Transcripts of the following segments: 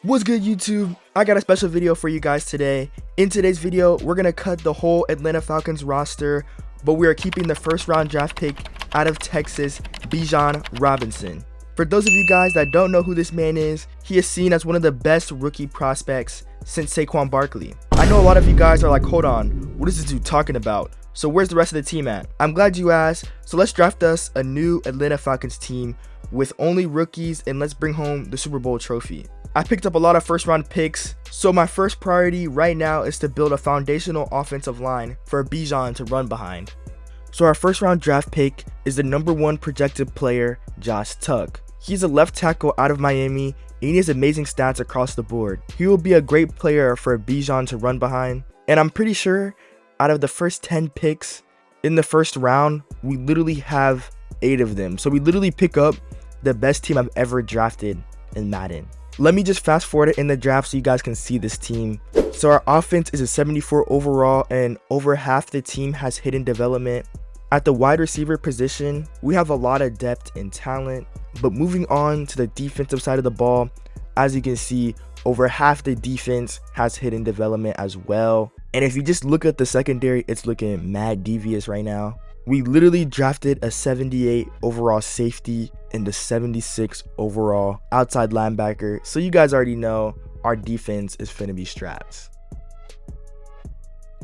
What's good, YouTube? I got a special video for you guys today. In today's video, we're gonna cut the whole Atlanta Falcons roster, but we are keeping the first round draft pick out of Texas, Bijan Robinson. For those of you guys that don't know who this man is, he is seen as one of the best rookie prospects since Saquon Barkley. I know a lot of you guys are like, hold on, what is this dude talking about? So where's the rest of the team at? I'm glad you asked. So let's draft us a new Atlanta Falcons team with only rookies, and let's bring home the Super Bowl trophy. I picked up a lot of first round picks, so my first priority right now is to build a foundational offensive line for Bijan to run behind. So our first round draft pick is the #1 projected player, Josh Tuck. He's a left tackle out of Miami, and he has amazing stats across the board. He will be a great player for Bijan to run behind, and I'm pretty sure out of the first 10 picks in the first round, we literally have 8 of them. So we literally pick up the best team I've ever drafted in Madden. Let me just fast forward it in the draft so you guys can see this team. So our offense is a 74 overall, and over half the team has hidden development. At the wide receiver position, we have a lot of depth and talent. But moving on to the defensive side of the ball, as you can see, over half the defense has hidden development as well. And if you just look at the secondary, it's looking mad devious right now. We literally drafted a 78 overall safety and a 76 overall outside linebacker. So you guys already know our defense is finna be straps.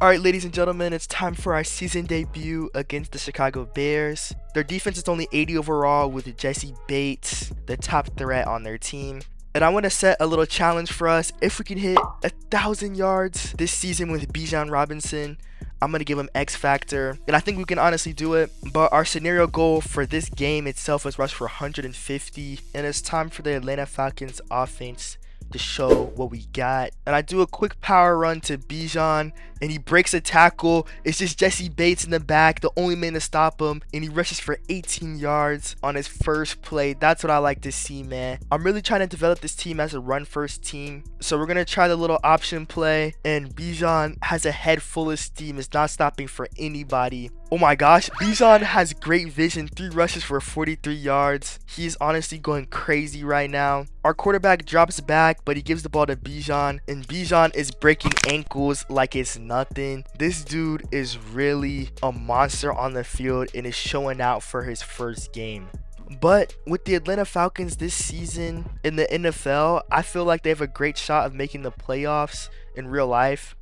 Alright, ladies and gentlemen, it's time for our season debut against the Chicago Bears. Their defense is only 80 overall, with Jesse Bates the top threat on their team. And I want to set a little challenge for us. If we can hit 1,000 yards this season with Bijan Robinson, I'm going to give him X Factor. And I think we can honestly do it. But our scenario goal for this game itself is rush for 150. And it's time for the Atlanta Falcons offense to show what we got. And I do a quick power run to Bijan, and he breaks a tackle. It's just Jesse Bates in the back, the only man to stop him, and he rushes for 18 yards on his first play. That's what I like to see, man. I'm really trying to develop this team as a run first team, so we're gonna try the little option play, and Bijan has a head full of steam, is not stopping for anybody. Oh my gosh, Bijan has great vision, 3 rushes for 43 yards. He's honestly going crazy right now. Our quarterback drops back, but he gives the ball to Bijan, and Bijan is breaking ankles like it's nothing. This dude is really a monster on the field and is showing out for his first game. But with the Atlanta Falcons this season in the NFL, I feel like they have a great shot of making the playoffs in real life.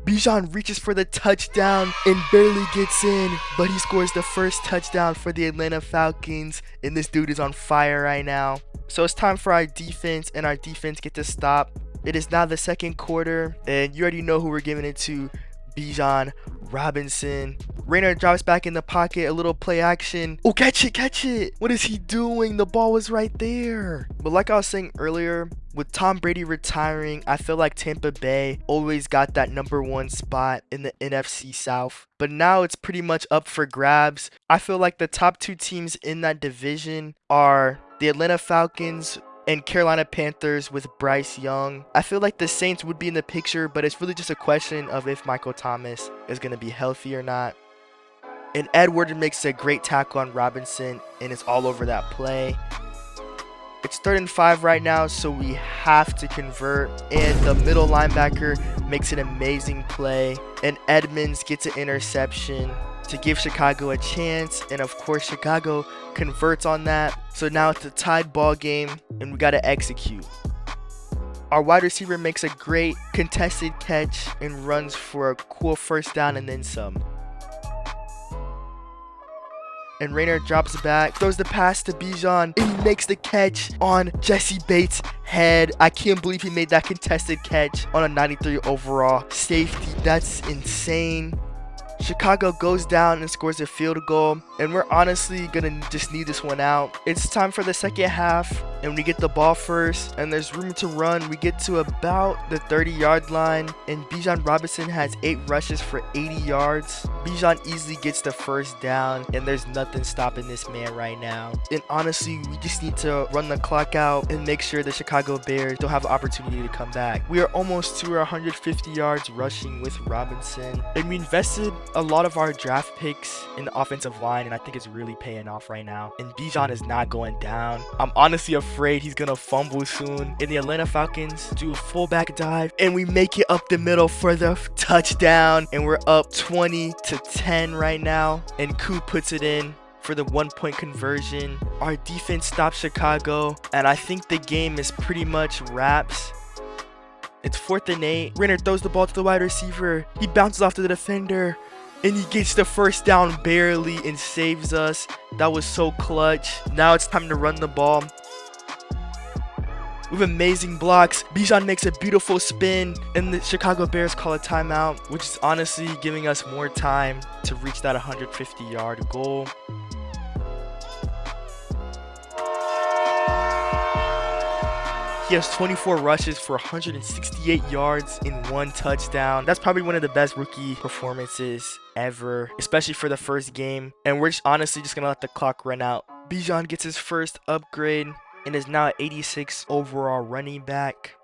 Bijan reaches for the touchdown and barely gets in, but he scores the first touchdown for the Atlanta Falcons, and this dude is on fire right now. So it's time for our defense, and our defense get to stop. It is now the second quarter, and you already know who we're giving it to, Bijan Robinson. Rainer drops back in the pocket, a little play action. Oh, catch it, catch it. What is he doing? The ball was right there. But like I was saying earlier, with Tom Brady retiring, I feel like Tampa Bay always got that #1 spot in the NFC South. But now it's pretty much up for grabs. I feel like the top 2 teams in that division are the Atlanta Falcons and Carolina Panthers with Bryce Young. I feel like the Saints would be in the picture, but it's really just a question of if Michael Thomas is going to be healthy or not. And Edward makes a great tackle on Robinson, and it's all over that play. It's 3rd and 5 right now, so we have to convert. And the middle linebacker makes an amazing play, and Edmonds gets an interception to give Chicago a chance, and of course Chicago converts on that. So now it's a tied ball game, and we got to execute. Our wide receiver makes a great contested catch and runs for a cool first down and then some. And Rainer drops back, throws the pass to Bijan, and he makes the catch on Jesse Bates' head. I can't believe he made that contested catch on a 93 overall safety. That's insane. Chicago goes down and scores a field goal, and we're honestly gonna just need this one out. It's time for the second half, and we get the ball first, and there's room to run. We get to about the 30-yard line, and Bijan Robinson has 8 rushes for 80 yards. Bijan easily gets the first down, and there's nothing stopping this man right now. And honestly, we just need to run the clock out and make sure the Chicago Bears don't have an opportunity to come back. We are almost to our 150 yards rushing with Robinson, and we invested a lot of our draft picks in the offensive line, and I think it's really paying off right now. And Bijan is not going down. I'm honestly afraid he's gonna fumble soon. And the Atlanta Falcons do a fullback dive, and we make it up the middle for the touchdown. And we're up 20-10 right now. And Koo puts it in for the 1-point conversion. Our defense stops Chicago, and I think the game is pretty much wraps. It's 4th and 8. Renner throws the ball to the wide receiver. He bounces off to the defender, and he gets the first down barely and saves us. That was so clutch. Now it's time to run the ball. With amazing blocks, Bijan makes a beautiful spin, and the Chicago Bears call a timeout, which is honestly giving us more time to reach that 150-yard goal. He has 24 rushes for 168 yards in 1 touchdown. That's probably one of the best rookie performances ever, especially for the first game. And we're just honestly just going to let the clock run out. Bijan gets his first upgrade and is now 86 overall running back.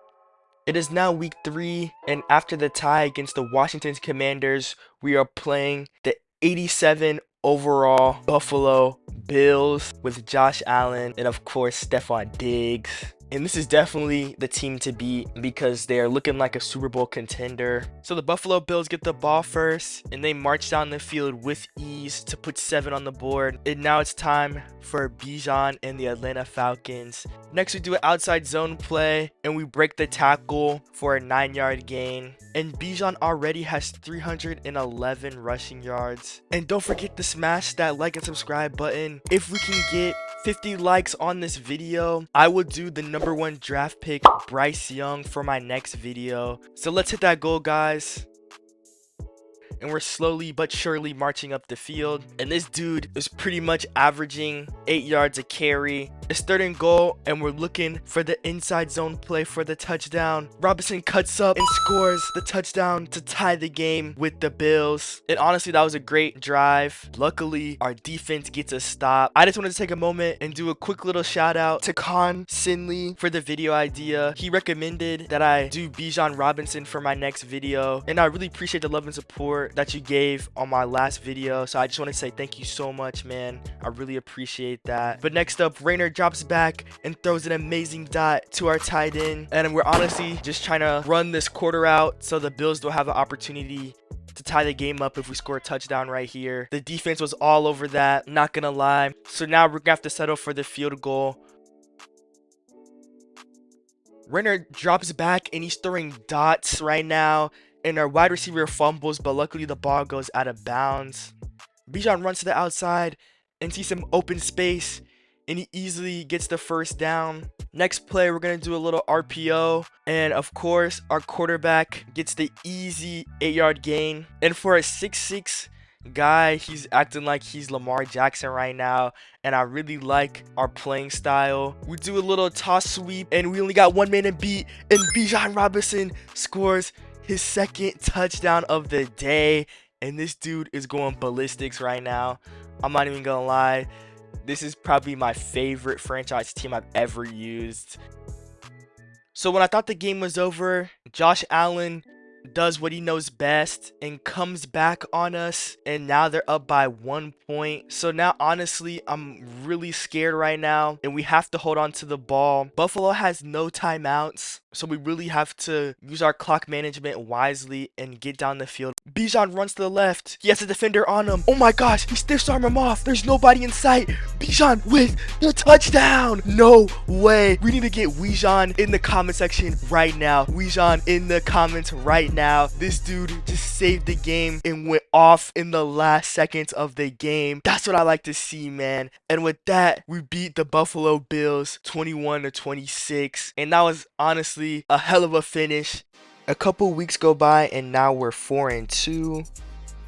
It is now week 3, and after the tie against the Washington Commanders, we are playing the 87 overall Buffalo Bills with Josh Allen and of course Stephon Diggs. And this is definitely the team to beat because they are looking like a Super Bowl contender. So the Buffalo Bills get the ball first, and they march down the field with ease to put 7 on the board. And now it's time for Bijan and the Atlanta Falcons. Next, we do an outside zone play, and we break the tackle for a 9-yard gain. And Bijan already has 311 rushing yards. And don't forget to smash that like and subscribe button. If we can get 50 likes on this video, I will do the #1 draft pick, Bryce Young, for my next video. So let's hit that goal, guys. And we're slowly but surely marching up the field. And this dude is pretty much averaging 8 yards a carry. It's 3rd and goal, and we're looking for the inside zone play for the touchdown. Robinson cuts up and scores the touchdown to tie the game with the Bills. And honestly, that was a great drive. Luckily, our defense gets a stop. I just wanted to take a moment and do a quick little shout out to Con Sinley for the video idea. He recommended that I do Bijan Robinson for my next video, and I really appreciate the love and support that you gave on my last video. So I just want to say thank you so much, man. I really appreciate that. But next up, Rainer drops back and throws an amazing dot to our tight end, and we're honestly just trying to run this quarter out so the Bills don't have the opportunity to tie the game up if we score a touchdown right here. The defense was all over that, not gonna lie. So now we're gonna have to settle for the field goal. Renner drops back and he's throwing dots right now, and our wide receiver fumbles, but luckily the ball goes out of bounds. Bijan runs to the outside and sees some open space, and he easily gets the first down. Next play, we're going to do a little RPO, and of course, our quarterback gets the easy 8-yard gain. And for a 6'6" guy, he's acting like he's Lamar Jackson right now, and I really like our playing style. We do a little toss sweep, and we only got 1 man to beat, and Bijan Robinson scores his 2nd touchdown of the day, and this dude is going ballistics right now. I'm not even gonna lie, this is probably my favorite franchise team I've ever used. So when I thought the game was over, Josh Allen does what he knows best and comes back on us, and now they're up by 1 point. So now honestly, I'm really scared right now, and we have to hold on to the ball. Buffalo has no timeouts, so we really have to use our clock management wisely and get down the field. Bijan runs to the left. He has a defender on him. Oh my gosh, he stiffs arm him off. There's nobody in sight. Bijan with the touchdown. No way. We need to get Bijan in the comment section right now. Bijan in the comments right now. This dude just saved the game and went off in the last seconds of the game. That's what I like to see, man. And with that, we beat the Buffalo Bills 21-26. And that was honestly a hell of a finish. A couple weeks go by, and now we're 4-2,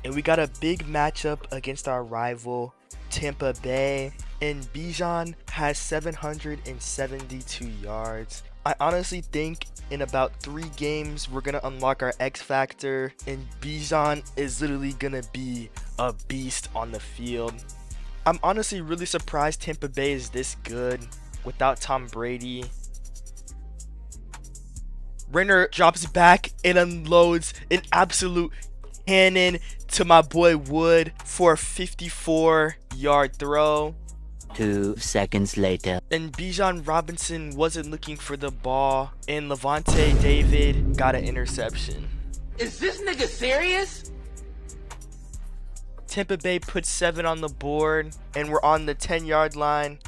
and we got a big matchup against our rival Tampa Bay, and Bijan has 772 yards. I honestly think in about 3 games we're gonna unlock our X factor, and Bijan is literally gonna be a beast on the field. I'm honestly really surprised Tampa Bay is this good without Tom Brady. Renner drops back and unloads an absolute cannon to my boy Wood for a 54-yard throw. 2 seconds later. And Bijan Robinson wasn't looking for the ball, and Levante David got an interception. Is this nigga serious? Tampa Bay put 7 on the board, and we're on the 10-yard line.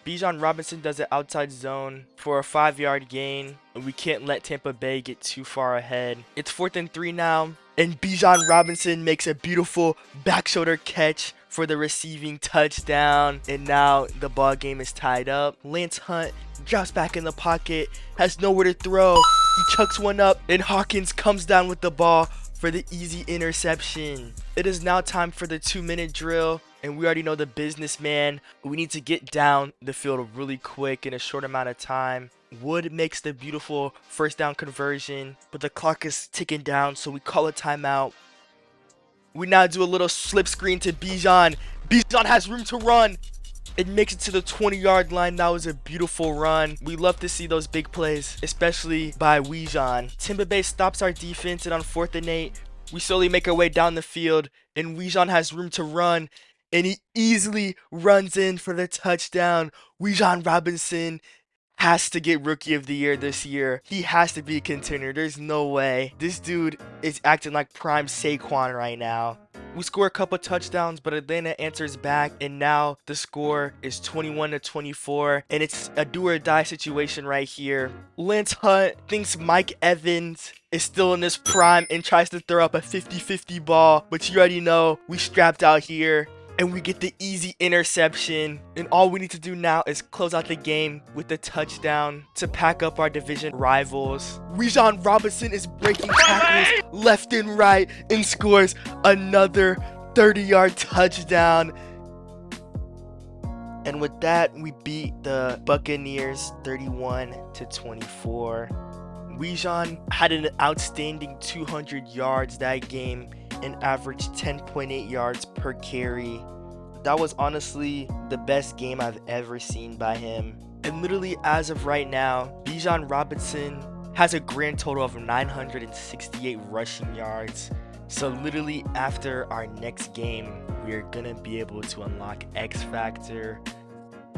Bijan Robinson does an outside zone for a 5-yard gain, and we can't let Tampa Bay get too far ahead. It's 4th and 3 now, and Bijan Robinson makes a beautiful back shoulder catch for the receiving touchdown, and now the ball game is tied up. Lance Hunt drops back in the pocket, has nowhere to throw. He chucks one up, and Hawkins comes down with the ball for the easy interception. It is now time for the 2-minute drill, and we already know the business, man. We need to get down the field really quick in a short amount of time. Wood makes the beautiful first down conversion, but the clock is ticking down, so we call a timeout. We now do a little slip screen to Bijan. Bijan has room to run. It makes it to the 20-yard line. That was a beautiful run. We love to see those big plays, especially by Bijan. Tampa Bay stops our defense, and on 4th and 8, we slowly make our way down the field, and Bijan has room to run, and he easily runs in for the touchdown. Bijan Robinson has to get Rookie of the Year this year. He has to be a contender. There's no way. This dude is acting like prime Saquon right now. We score a couple touchdowns, but Atlanta answers back, and now the score is 21-24, and it's a do or die situation right here. Lance Hunt thinks Mike Evans is still in his prime and tries to throw up a 50-50 ball, but you already know we strapped out here, and we get the easy interception, and all we need to do now is close out the game with the touchdown to pack up our division rivals. Bijan Robinson is breaking tackles left and right and scores another 30-yard touchdown. And with that, we beat the Buccaneers 31-24. Bijan had an outstanding 200 yards that game and averaged 10.8 yards per carry. That was honestly the best game I've ever seen by him. And literally as of right now, Bijan Robinson has a grand total of 968 rushing yards. So literally after our next game, we are gonna be able to unlock X Factor.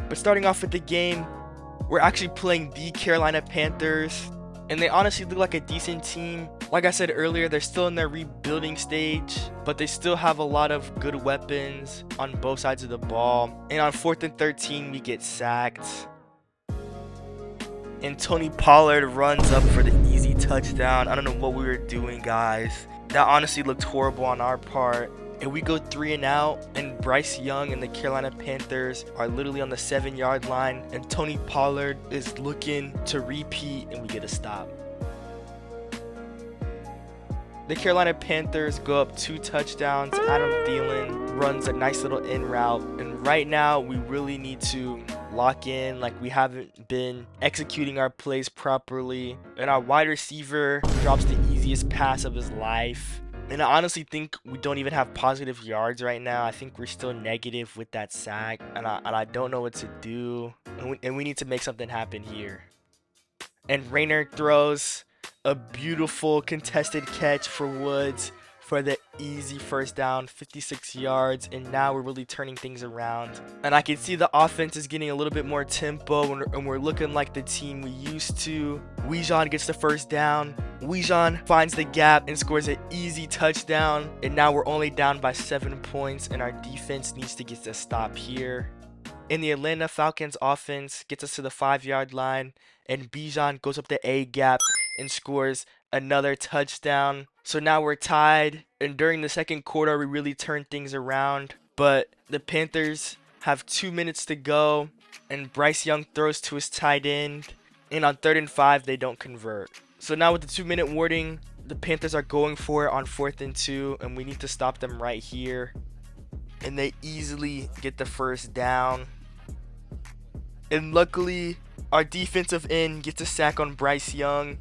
But starting off with the game, we're actually playing the Carolina Panthers, and they honestly look like a decent team. Like I said earlier, they're still in their rebuilding stage, but they still have a lot of good weapons on both sides of the ball. And on 4th and 13, we get sacked. And Tony Pollard runs up for the easy touchdown. I don't know what we were doing, guys. That honestly looked horrible on our part. And we go 3 and out, and Bryce Young and the Carolina Panthers are literally on the 7-yard line, and Tony Pollard is looking to repeat, and we get a stop. The Carolina Panthers go up 2 touchdowns. Adam Thielen runs a nice little in route, and right now we really need to lock in. Like, we haven't been executing our plays properly, and our wide receiver drops the easiest pass of his life. And I honestly think we don't even have positive yards right now. I think we're still negative with that sack, and I don't know what to do, and we need to make something happen here. And Rayner throws a beautiful contested catch for Woods for the easy first down, 56 yards, and now we're really turning things around. And I can see the offense is getting a little bit more tempo, and we're looking like the team we used to. Bijan gets the first down. Bijan finds the gap and scores an easy touchdown, and now we're only down by 7 points, and our defense needs to get a stop here. And the Atlanta Falcons offense gets us to the 5-yard line, and Bijan goes up the A gap and scores another touchdown. So now we're tied, and during the second quarter we really turned things around, but the Panthers have 2 minutes to go, and Bryce Young throws to his tight end, and on 3rd and 5 they don't convert. So now with the 2-minute warning, the Panthers are going for it on 4th and 2, and we need to stop them right here. And they easily get the first down. And luckily, our defensive end gets a sack on Bryce Young.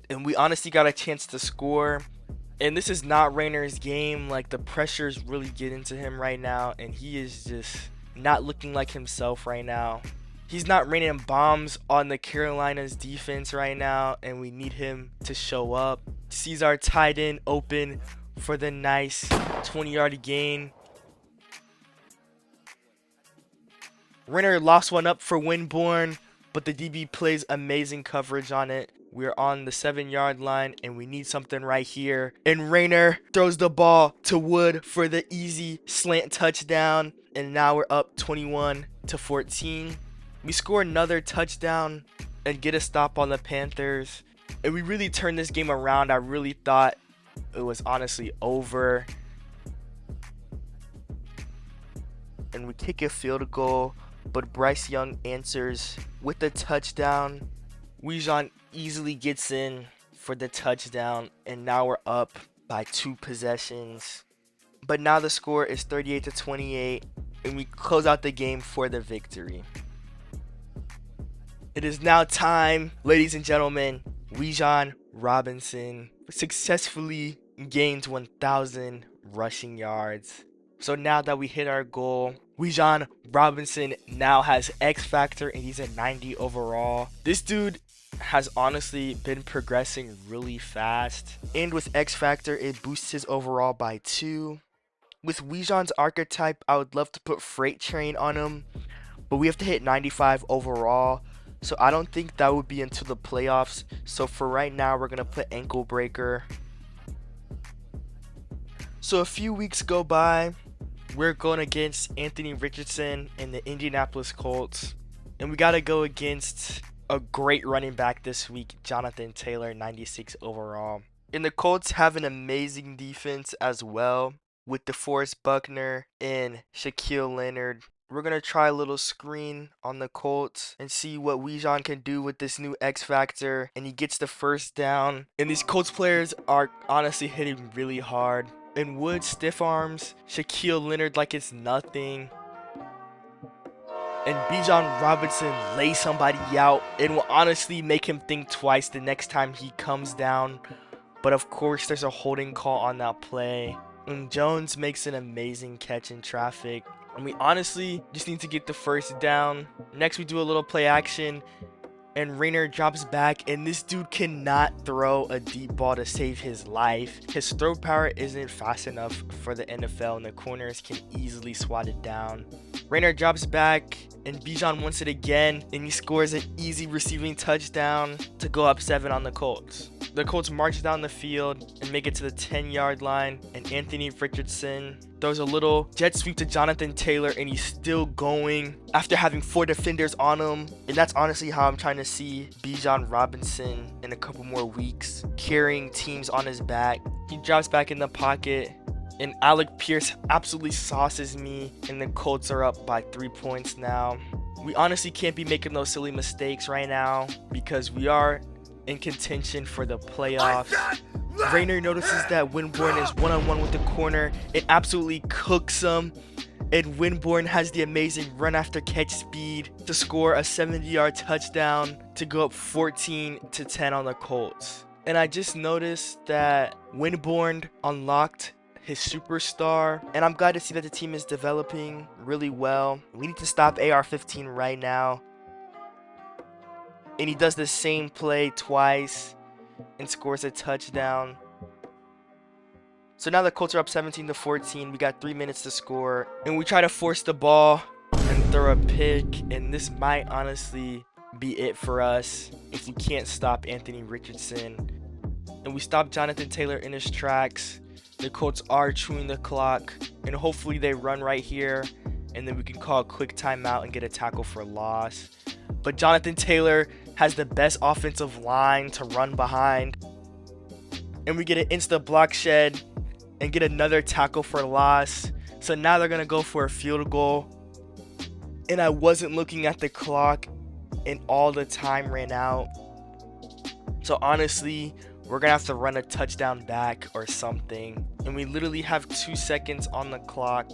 And we honestly got a chance to score. And this is not Rayner's game. Like, the pressures really get into him right now, and he is just not looking like himself right now. He's not raining bombs on the Carolina's defense right now, and we need him to show up. sees our tight end open for the nice 20-yard gain. Renner lost one up for Winborn, but the DB plays amazing coverage on it. We're on the 7-yard line, and we need something right here. And Rayner throws the ball to Wood for the easy slant touchdown. And now we're up 21-14. We score another touchdown and get a stop on the Panthers. And we really turned this game around. I really thought it was honestly over. And we kick a field goal, but Bryce Young answers with a touchdown. Bijan easily gets in for the touchdown, and now we're up by 2 possessions. But now the score is 38-28, and we close out the game for the victory. It is now time, ladies and gentlemen. Bijan Robinson successfully gained 1,000 rushing yards. So now that we hit our goal, Bijan Robinson now has X Factor and he's a 90 overall. This dude has honestly been progressing really fast. And with X Factor, it boosts his overall by 2. With Bijan's archetype, I would love to put Freight Train on him, but we have to hit 95 overall. So I don't think that would be until the playoffs. So for right now, we're going to put Ankle Breaker. So a few weeks go by. We're going against Anthony Richardson and the Indianapolis Colts. And we got to go against a great running back this week, Jonathan Taylor, 96 overall. And the Colts have an amazing defense as well with DeForest Buckner and Shaquille Leonard. We're going to try a little screen on the Colts and see what Bijan can do with this new X Factor. And he gets the first down. And these Colts players are honestly hitting really hard. And Wood stiff arms Shaquille Leonard like it's nothing. And Bijan Robinson lays somebody out. It will honestly make him think twice the next time he comes down. But of course, there's a holding call on that play. And Jones makes an amazing catch in traffic. And we honestly just need to get the first down. Next, we do a little play action. And Rayner drops back, and this dude cannot throw a deep ball to save his life. His throw power isn't fast enough for the NFL, and the corners can easily swat it down. Rayner drops back, and Bijan wants it again, and he scores an easy receiving touchdown to go up 7 on the Colts. The Colts march down the field and make it to the 10-yard line, and Anthony Richardson throws a little jet sweep to Jonathan Taylor, and he's still going after having 4 defenders on him. And that's honestly how I'm trying to see Bijan Robinson in a couple more weeks, carrying teams on his back. He drops back in the pocket, and Alec Pierce absolutely sauces me, and the Colts are up by 3 points now. We honestly can't be making those silly mistakes right now because we are in contention for the playoffs. Rayner notices that Winborn is one-on-one with the corner and absolutely cooks him. And Winborn has the amazing run after catch speed to score a 70-yard touchdown to go up 14-10 on the Colts. And I just noticed that Winborn unlocked his superstar, and I'm glad to see that the team is developing really well. We need to stop AR-15 right now. And he does the same play twice and scores a touchdown. So now the Colts are up 17-14. We got 3 minutes to score, and we try to force the ball and throw a pick, and this might honestly be it for us if we can't stop Anthony Richardson. And we stop Jonathan Taylor in his tracks. The Colts are chewing the clock, and hopefully they run right here, and then we can call a quick timeout and get a tackle for loss. But Jonathan Taylor has the best offensive line to run behind. And we get an insta block shed and get another tackle for loss. So now they're going to go for a field goal. And I wasn't looking at the clock, and all the time ran out. So honestly, we're going to have to run a touchdown back or something. And we literally have 2 seconds on the clock,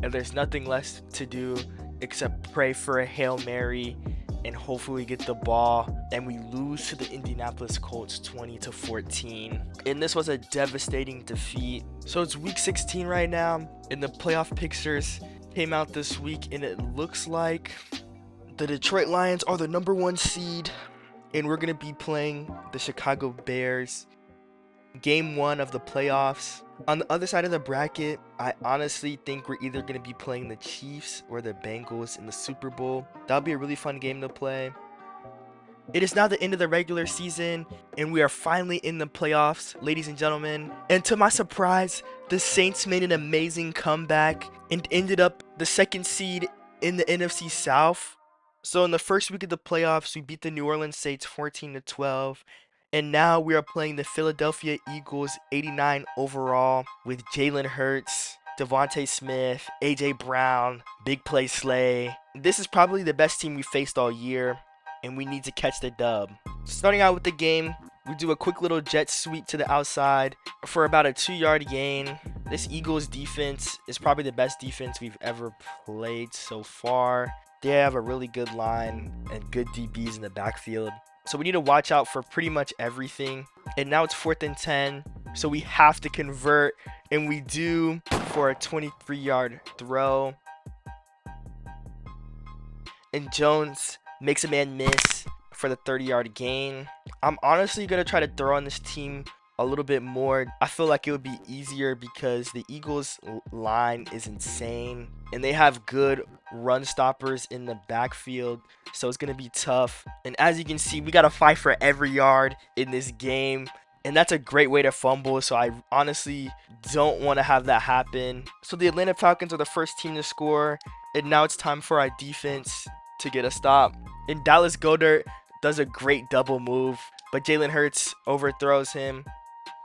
and there's nothing less to do except pray for a Hail Mary and hopefully get the ball, and we lose to the Indianapolis Colts 20-14. And this was a devastating defeat. So it's week 16 right now, and the playoff pictures came out this week, and it looks like the Detroit Lions are the #1 seed, and we're gonna be playing the Chicago Bears. Game 1 of the playoffs. On the other side of the bracket, I honestly think we're either going to be playing the Chiefs or the Bengals in the Super Bowl. That'll be a really fun game to play. It is now the end of the regular season, and we are finally in the playoffs, ladies and gentlemen. And to my surprise, the Saints made an amazing comeback and ended up the second seed in the NFC South. So in the first week of the playoffs, we beat the New Orleans Saints 14-12. And now we are playing the Philadelphia Eagles 89 overall with Jalen Hurts, Devontae Smith, AJ Brown, Big Play Slay. This is probably the best team we faced all year, and we need to catch the dub. Starting out with the game, we do a quick little jet sweep to the outside for about a 2-yard gain. This Eagles defense is probably the best defense we've ever played so far. They have a really good line and good DBs in the backfield. So we need to watch out for pretty much everything. And now it's 4th and 10. So we have to convert. And we do for a 23-yard throw. And Jones makes a man miss for the 30-yard gain. I'm honestly going to try to throw on this team a little bit more. I feel like it would be easier because the Eagles line is insane. And they have good run stoppers in the backfield, so it's going to be tough. And as you can see, we got to fight for every yard in this game, and that's a great way to fumble, so I honestly don't want to have that happen. So the Atlanta Falcons are the first team to score, and now it's time for our defense to get a stop. And Dallas Goedert does a great double move, but Jalen Hurts overthrows him.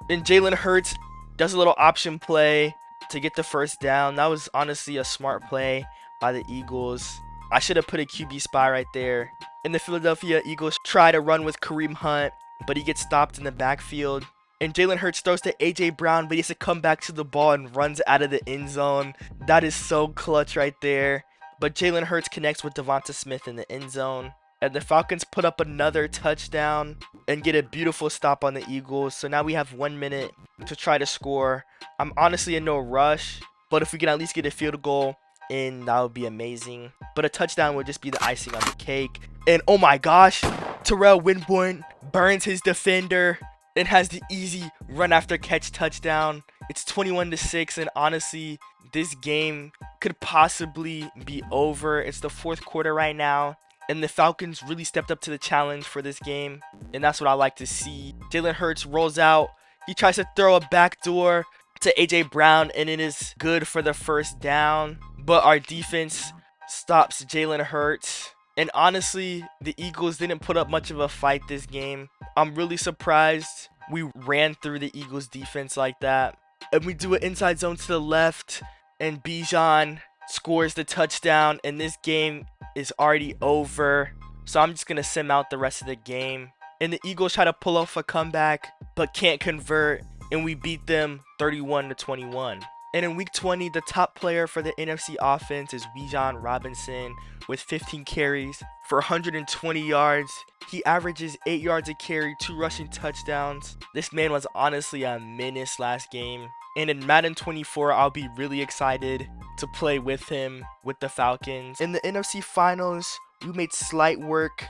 Then Jalen Hurts does a little option play to get the first down. That was honestly a smart play by the Eagles. I should have put a QB spy right there. And the Philadelphia Eagles try to run with Kareem Hunt, but he gets stopped in the backfield. And Jalen Hurts throws to AJ Brown, but he has to come back to the ball and runs out of the end zone. That is so clutch right there. But Jalen Hurts connects with Devonta Smith in the end zone. And the Falcons put up another touchdown and get a beautiful stop on the Eagles. So now we have 1 minute to try to score. I'm honestly in no rush, but if we can at least get a field goal in, that would be amazing. But a touchdown would just be the icing on the cake. And oh my gosh, Terrell Winborn burns his defender and has the easy run after catch touchdown. It's 21-6, and honestly, this game could possibly be over. It's the 4th quarter right now, and the Falcons really stepped up to the challenge for this game, and that's what I like to see. Jalen Hurts rolls out. He tries to throw a backdoor to AJ Brown, and it is good for the first down. But our defense stops Jalen Hurts. And honestly, the Eagles didn't put up much of a fight this game. I'm really surprised we ran through the Eagles defense like that. And we do an inside zone to the left, and Bijan scores the touchdown, and this game is already over. So I'm just going to sim out the rest of the game. And the Eagles try to pull off a comeback, but can't convert, and we beat them 31-21. And in week 20, the top player for the NFC offense is Bijan Robinson with 15 carries for 120 yards. He averages 8 yards a carry, 2 rushing touchdowns. This man was honestly a menace last game. And in Madden 24, I'll be really excited to play with him with the Falcons. In the NFC Finals, we made slight work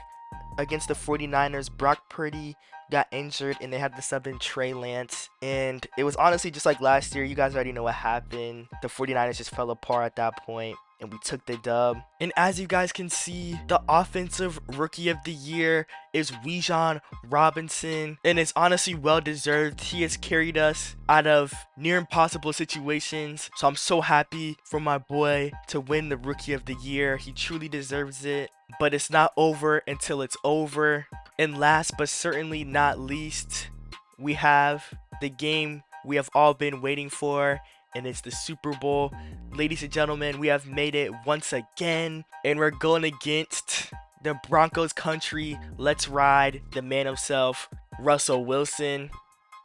against the 49ers. Brock Purdy got injured, and they had to sub in Trey Lance. And it was honestly just like last year. You guys already know what happened. The 49ers just fell apart at that point, and we took the dub. And as you guys can see, the offensive rookie of the year is Bijan Robinson, and it's honestly well deserved. He has carried us out of near impossible situations, so I'm so happy for my boy to win the rookie of the year. He truly deserves it, but it's not over until it's over. And last but certainly not least, we have the game we have all been waiting for, and it's the Super Bowl. Ladies and gentlemen, we have made it once again, and we're going against the Broncos country. Let's ride the man himself, Russell Wilson.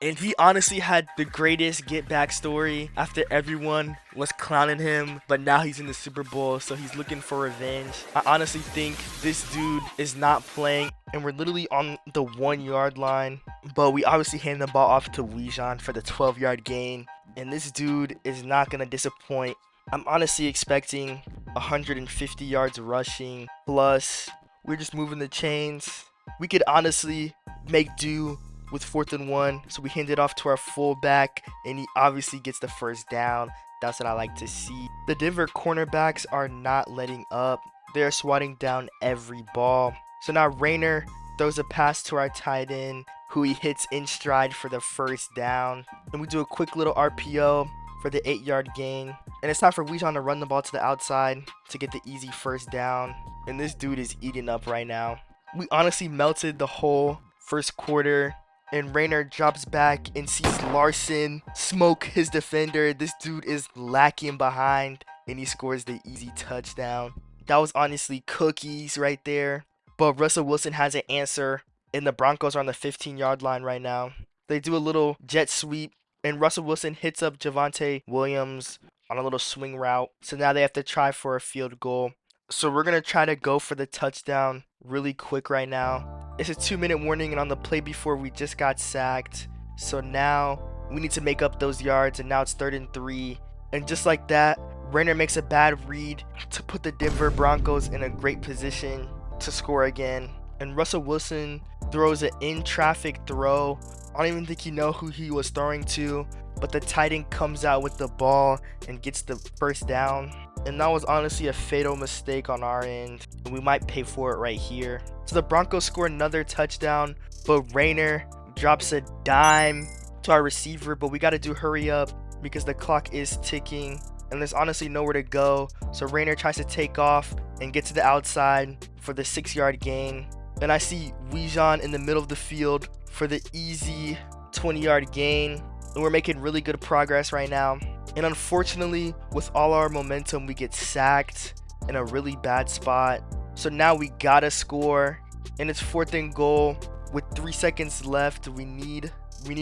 And he honestly had the greatest get back story after everyone was clowning him, but now he's in the Super Bowl, so he's looking for revenge. I honestly think this dude is not playing, and we're literally on the 1-yard line, but we obviously hand the ball off to Bijan for the 12-yard gain, and this dude is not going to disappoint. I'm honestly expecting 150 yards rushing, plus we're just moving the chains. We could honestly make do with 4th and 1. So we hand it off to our fullback, and he obviously gets the first down. That's what I like to see. The Denver cornerbacks are not letting up. They're swatting down every ball. So now Rayner throws a pass to our tight end, who he hits in stride for the first down. And we do a quick little RPO for the 8-yard gain. And it's time for Bijan to run the ball to the outside to get the easy first down. And this dude is eating up right now. We honestly melted the whole first quarter. And Rayner drops back and sees Larson smoke his defender. This dude is lacking behind, and he scores the easy touchdown. That was honestly cookies right there. But Russell Wilson has an answer, and the Broncos are on the 15-yard line right now. They do a little jet sweep, and Russell Wilson hits up Javonte Williams on a little swing route. So now they have to try for a field goal. So we're going to try to go for the touchdown really quick right now. It's a 2-minute warning, and on the play before we just got sacked. So now we need to make up those yards, and now it's 3rd and 3. And just like that, Rayner makes a bad read to put the Denver Broncos in a great position to score again. And Russell Wilson throws an in-traffic throw. I don't even think you know who he was throwing to, but the tight end comes out with the ball and gets the first down. And that was honestly a fatal mistake on our end. We might pay for it right here. So the Broncos score another touchdown, but Rayner drops a dime to our receiver, but we got to do hurry up because the clock is ticking and there's honestly nowhere to go. So Rayner tries to take off and get to the outside for the 6-yard gain. And I see Bijan in the middle of the field for the easy 20-yard gain. And we're making really good progress right now. And unfortunately, with all our momentum, we get sacked in a really bad spot. So now we gotta score, and it's 4th and goal with 3 seconds left. We need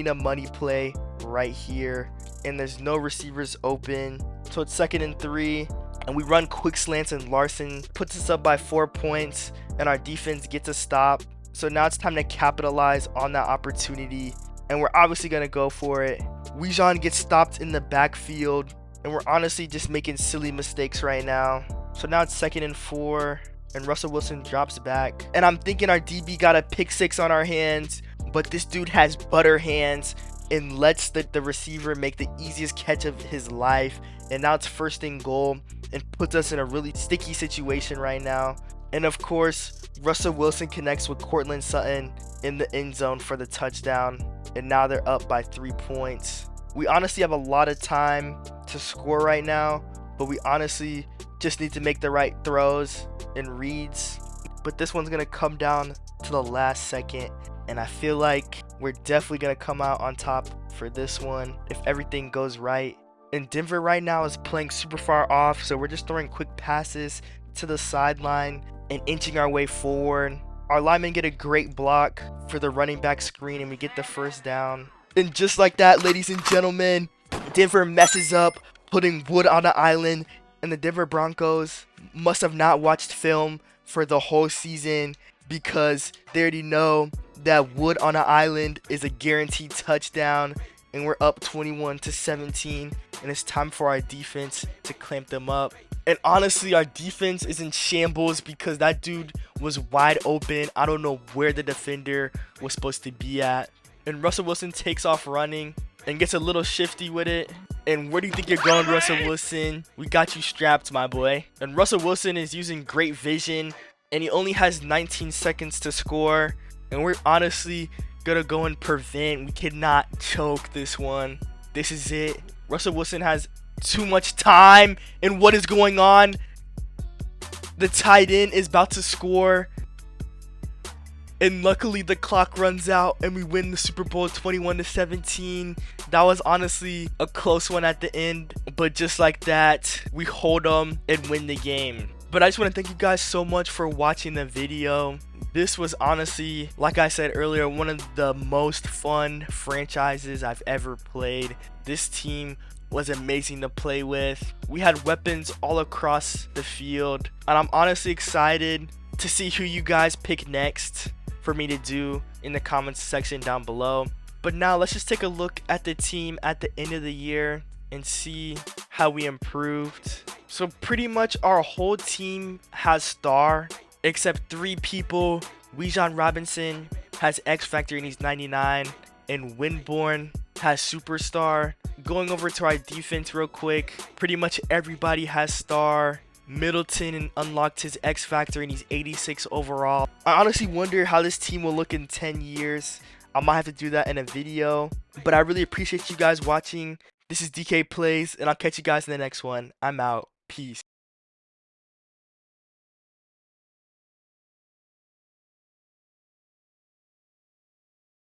a money play right here, and there's no receivers open. So it's 2nd and 3, and we run quick slants, and Larson puts us up by 4 points, and our defense gets a stop. So now it's time to capitalize on that opportunity, and we're obviously gonna go for it. Bijan gets stopped in the backfield, and we're honestly just making silly mistakes right now. So now it's 2nd and 4, and Russell Wilson drops back. And I'm thinking our DB got a pick 6 on our hands, but this dude has butter hands and lets the receiver make the easiest catch of his life. And now it's 1st and goal and puts us in a really sticky situation right now. And of course, Russell Wilson connects with Courtland Sutton in the end zone for the touchdown. And now they're up by 3 points. We honestly have a lot of time to score right now, but we honestly just need to make the right throws and reads. But this one's going to come down to the last second, and I feel like we're definitely going to come out on top for this one if everything goes right. And Denver right now is playing super far off, so we're just throwing quick passes to the sideline and inching our way forward. Our linemen get a great block for the running back screen, and we get the first down. And just like that, ladies and gentlemen, Denver messes up, putting Wood on the island, and the Denver Broncos must have not watched film for the whole season because they already know that Wood on the island is a guaranteed touchdown, and we're up 21-17, and it's time for our defense to clamp them up. And honestly, our defense is in shambles because that dude was wide open. I don't know where the defender was supposed to be at. And Russell Wilson takes off running and gets a little shifty with it. And where do you think you're going, Russell Wilson? We got you strapped, my boy. And Russell Wilson is using great vision, and he only has 19 seconds to score. And we're honestly gonna go and prevent. We cannot choke this one. This is it. Russell Wilson has too much time, and what is going on? The tight end is about to score, and luckily the clock runs out and we win the Super Bowl 21-17. That was honestly a close one at the end, but just like that, we hold them and win the game. But I just want to thank you guys so much for watching the video. This was honestly, like I said earlier, one of the most fun franchises I've ever played. This team was amazing to play with. We had weapons all across the field, and I'm honestly excited to see who you guys pick next for me to do in the comments section down below. But now let's just take a look at the team at the end of the year and see how we improved. So pretty much our whole team has star except 3 people: Bijan Robinson, has X Factor and he's 99. And Winborn has Superstar. Going over to our defense real quick, pretty much everybody has Star. Middleton unlocked his X Factor and he's 86 overall. I honestly wonder how this team will look in 10 years. I might have to do that in a video. But I really appreciate you guys watching. This is DK Playz, and I'll catch you guys in the next one. I'm out. Peace.